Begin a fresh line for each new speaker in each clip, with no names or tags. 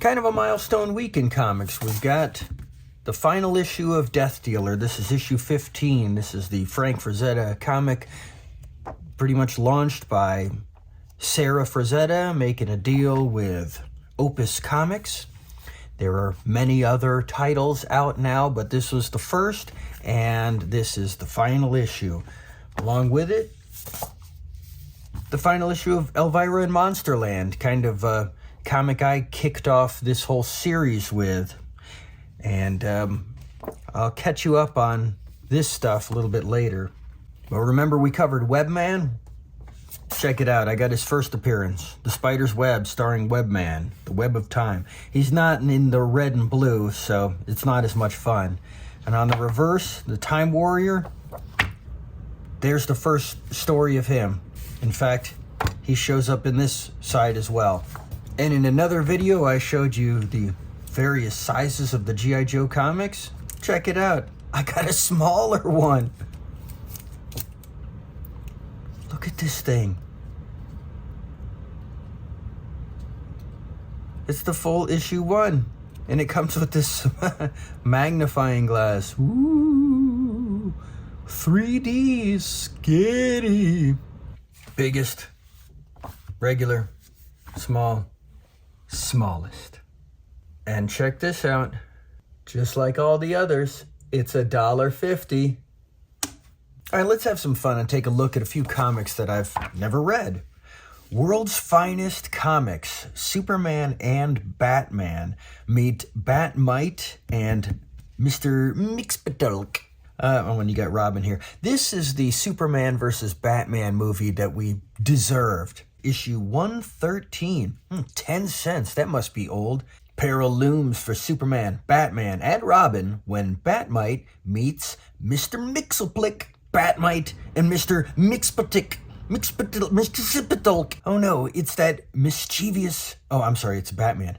kind of a milestone week in comics. We've got the final issue of Death Dealer. This is issue 15. This is the Frank Frazetta comic, pretty much launched by Sarah Frazetta, making a deal with Opus Comics. There are many other titles out now, but this was the first, and this is the final issue. Along with it, the final issue of Elvira in Monsterland, kind of a comic I kicked off this whole series with. And I'll catch you up on this stuff a little bit later. But remember, we covered Webman? Check it out. I got his first appearance. The Spider's Web, starring Webman. The Web of Time. He's not in the red and blue, so it's not as much fun. And on the reverse, the Time Warrior, there's the first story of him. In fact, he shows up in this side as well. And in another video, I showed you the various sizes of the G.I. Joe comics. Check it out. I got a smaller one. Look at this thing. It's the full issue 1. And it comes with this magnifying glass. Ooh, 3D, scary. Biggest, regular, small, smallest. And check this out. Just like all the others, it's $1.50. All right, let's have some fun and take a look at a few comics that I've never read. World's Finest Comics, Superman and Batman meet Bat-mite and Mr. Mxyzptlk. When you got Robin here. This is the Superman versus Batman movie that we deserved. Issue 113. 10 cents. That must be old. Peril looms for Superman, Batman, and Robin when Bat-mite meets Mr. Mxyzptlk. Bat-mite and Mr. Mxyzptlk. Mxyzptlk. Oh no, it's that mischievous... Oh, I'm sorry, it's Batman.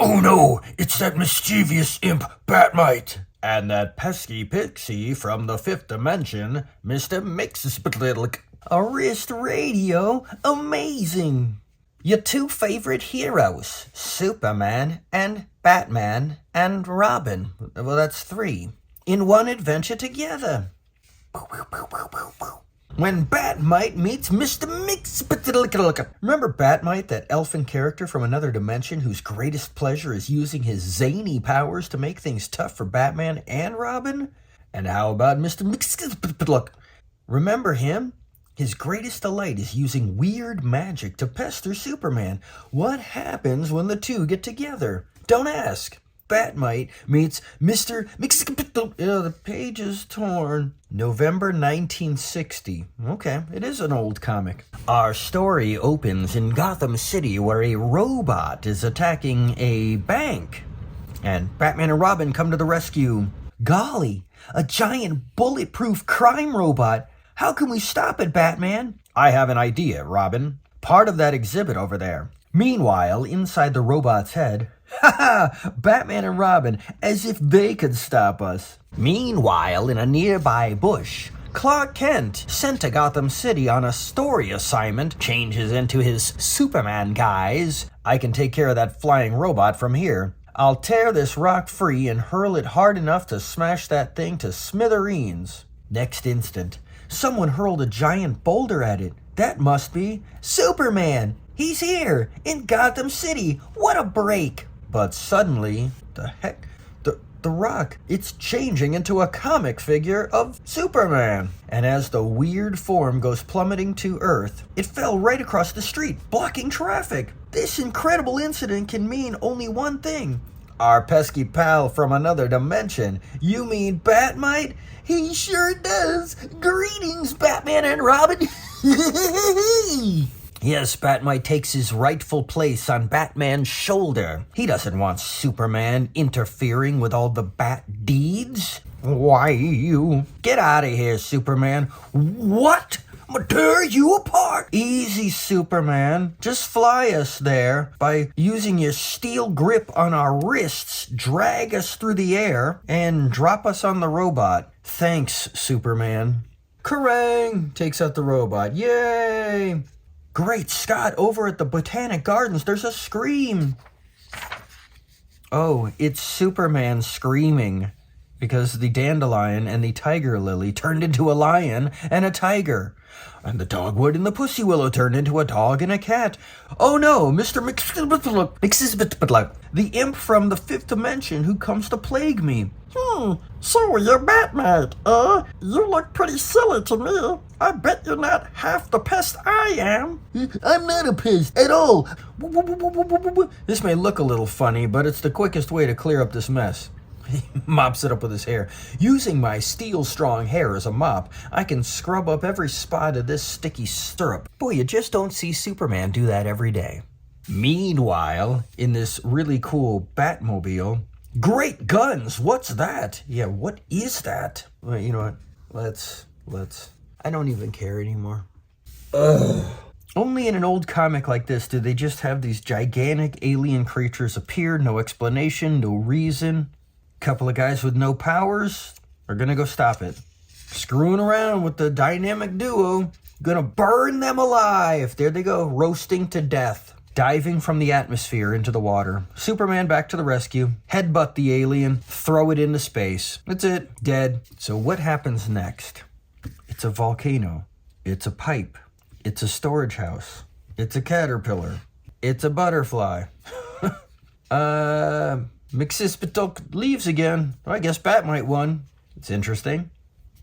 Oh no, it's that mischievous imp Bat-mite. And that pesky pixie from the 5th dimension, Mr. Mxyzptlk. A wrist radio, amazing. Your two favorite heroes, Superman and Batman and Robin. Well, that's 3. In one adventure together. When Bat-mite meets Mr. Mxyzptlk. Remember Bat-mite, that elfin character from another dimension whose greatest pleasure is using his zany powers to make things tough for Batman and Robin? And how about Mr. Mxyzptlk? Remember him? His greatest delight is using weird magic to pester Superman. What happens when the two get together? Don't ask. Bat-mite meets Mr. Mxyzptlk. The page is torn. November 1960. Okay, it is an old comic. Our story opens in Gotham City where a robot is attacking a bank. And Batman and Robin come to the rescue. Golly, a giant bulletproof crime robot. How can we stop it, Batman? I have an idea, Robin. Part of that exhibit over there. Meanwhile, inside the robot's head... Ha ha! Batman and Robin, as if they could stop us. Meanwhile, in a nearby bush, Clark Kent, sent to Gotham City on a story assignment, changes into his Superman guise. I can take care of that flying robot from here. I'll tear this rock free and hurl it hard enough to smash that thing to smithereens. Next instant, someone hurled a giant boulder at it. That must be Superman. He's here in Gotham City. What a break. But suddenly, the rock, it's changing into a comic figure of Superman. And as the weird form goes plummeting to Earth, it fell right across the street, blocking traffic. This incredible incident can mean only one thing. Our pesky pal from another dimension. You mean Bat-mite? He sure does. Greetings, Batman and Robin. Yes, Bat-mite takes his rightful place on Batman's shoulder. He doesn't want Superman interfering with all the Bat deeds. Why, you... Get out of here, Superman. What? I'm gonna tear you apart. Easy, Superman. Just fly us there by using your steel grip on our wrists, drag us through the air, and drop us on the robot. Thanks, Superman. Kerrang! Takes out the robot. Yay! Great Scott, over at the Botanic Gardens, there's a scream. Oh, it's Superman screaming because the dandelion and the tiger lily turned into a lion and a tiger. And the dogwood and the pussy willow turned into a dog and a cat. Oh no, Mr. Mixisbitluck, the imp from the fifth dimension who comes to plague me.
So you're bat-mite, You look pretty silly to me. I bet you're not half the pest I am.
I'm not a pest at all. This may look a little funny, but it's the quickest way to clear up this mess. He mops it up with his hair. Using my steel-strong hair as a mop, I can scrub up every spot of this sticky syrup. Boy, you just don't see Superman do that every day. Meanwhile, in this really cool Batmobile, great guns! What's that? Yeah, what is that? Well, you know what? Let's... I don't even care anymore. Ugh. Only in an old comic like this do they just have these gigantic alien creatures appear, no explanation, no reason. Couple of guys with no powers are gonna go stop it. Screwing around with the dynamic duo, gonna burn them alive. There they go, roasting to death. Diving from the atmosphere into the water. Superman back to the rescue, headbutt the alien, throw it into space. That's it, dead. So what happens next? It's a volcano. It's a pipe. It's a storage house. It's a caterpillar. It's a butterfly. Mixispetok leaves again. Well, I guess Bat-mite won. It's interesting.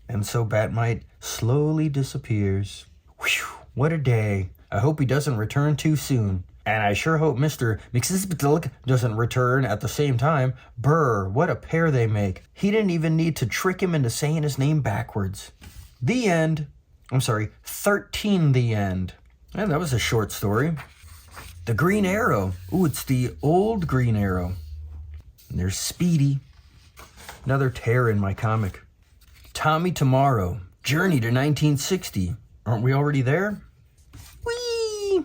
And so Bat-mite slowly disappears. Whew, what a day. I hope he doesn't return too soon. And I sure hope Mr. Mixispetok doesn't return at the same time. Brr, what a pair they make. He didn't even need to trick him into saying his name backwards. The end. I'm sorry, 13 the end. And that was a short story. The Green Arrow. Ooh, it's the old Green Arrow. And there's Speedy. Another tear in my comic. Tommy Tomorrow. Journey to 1960. Aren't we already there? Whee!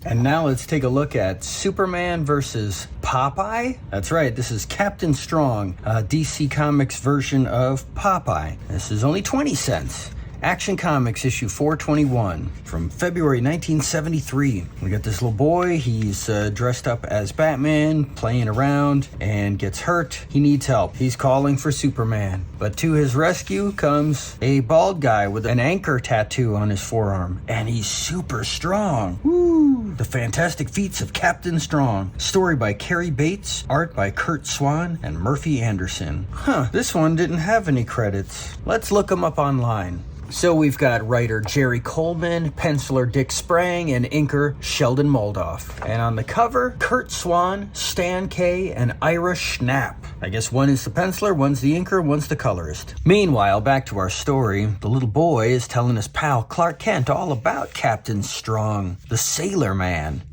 And now let's take a look at Superman versus Popeye. That's right, this is Captain Strong, DC Comics version of Popeye. This is only 20 cents. Action Comics issue 421 from February 1973. We got this little boy. He's dressed up as Batman, playing around, and gets hurt. He needs help. He's calling for Superman. But to his rescue comes a bald guy with an anchor tattoo on his forearm. And he's super strong. Woo! The Fantastic Feats of Captain Strong. Story by Cary Bates. Art by Kurt Swan and Murphy Anderson. This one didn't have any credits. Let's look them up online. So we've got writer Jerry Coleman, penciler Dick Sprang, and inker Sheldon Moldoff. And on the cover, Kurt Swan, Stan Kay, and Ira Schnapp. I guess one is the penciler, one's the inker, one's the colorist. Meanwhile, back to our story, the little boy is telling his pal Clark Kent all about Captain Strong, the Sailor Man.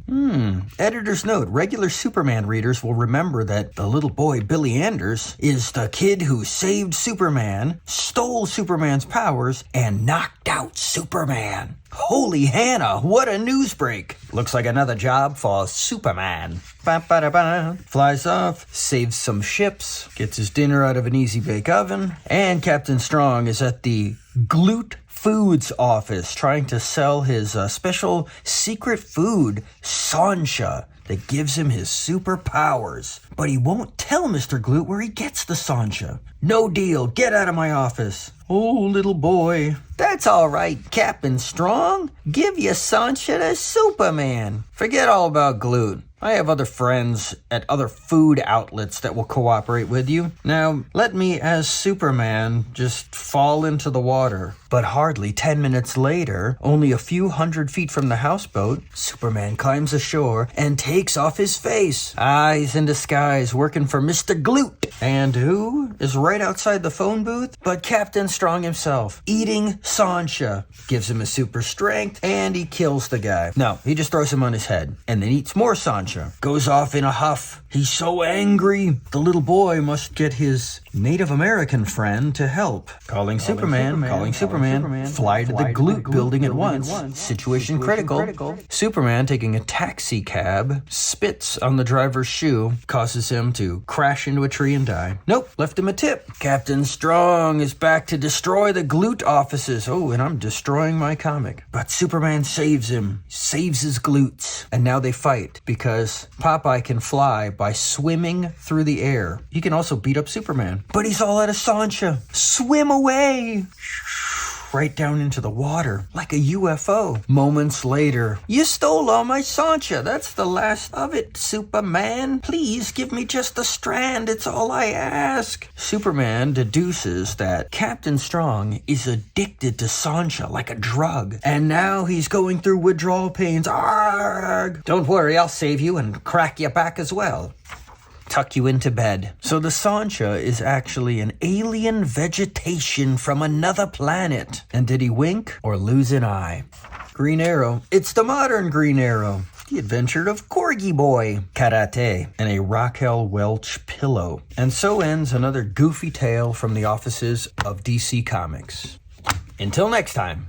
Editor's note, regular Superman readers will remember that the little boy Billy Anders is the kid who saved Superman, stole Superman's powers, and knocked out Superman. Holy Hannah, what a news break. Looks like another job for Superman. Flies off, saves some ships, gets his dinner out of an easy bake oven, and Captain Strong is at the Glute Foods office trying to sell his special secret food, Sancha, that gives him his superpowers. But he won't tell Mr. Glute where he gets the Sancha. No deal, get out of my office. Oh, little boy. That's all right, Captain Strong. Give your Sancha to Superman. Forget all about Glute. I have other friends at other food outlets that will cooperate with you. Now, let me, as Superman, just fall into the water. But hardly 10 minutes later, only a few hundred feet from the houseboat, Superman climbs ashore and takes off his face. He's in disguise, working for Mr. Glute. And who is right outside the phone booth? But Captain Strong himself, eating Sancha. Gives him a super strength, and he kills the guy. No, he just throws him on his head, and then eats more Sancha. Goes off in a huff. He's so angry. The little boy must get his Native American friend to help. Calling Superman. Fly to the Glute building at once. Situation critical. Superman, taking a taxi cab, spits on the driver's shoe, causes him to crash into a tree and die. Nope, left him a tip. Captain Strong is back to destroy the Glute offices. Oh, and I'm destroying my comic. But Superman saves him. Saves his glutes. And now they fight because because Popeye can fly by swimming through the air. He can also beat up Superman. But he's all out of Sancha. Swim away! Right down into the water, like a UFO. Moments later, you stole all my Sancha. That's the last of it, Superman. Please give me just a strand. It's all I ask. Superman deduces that Captain Strong is addicted to Sancha like a drug. And now he's going through withdrawal pains. Arrgh! Don't worry, I'll save you and crack your back as well. Tuck you into bed. So the Sancha is actually an alien vegetation from another planet. And did he wink or lose an eye? Green Arrow. It's the modern Green Arrow. The adventure of Corgi Boy, Karate, and a Raquel Welch pillow. And so ends another goofy tale from the offices of DC Comics. Until next time.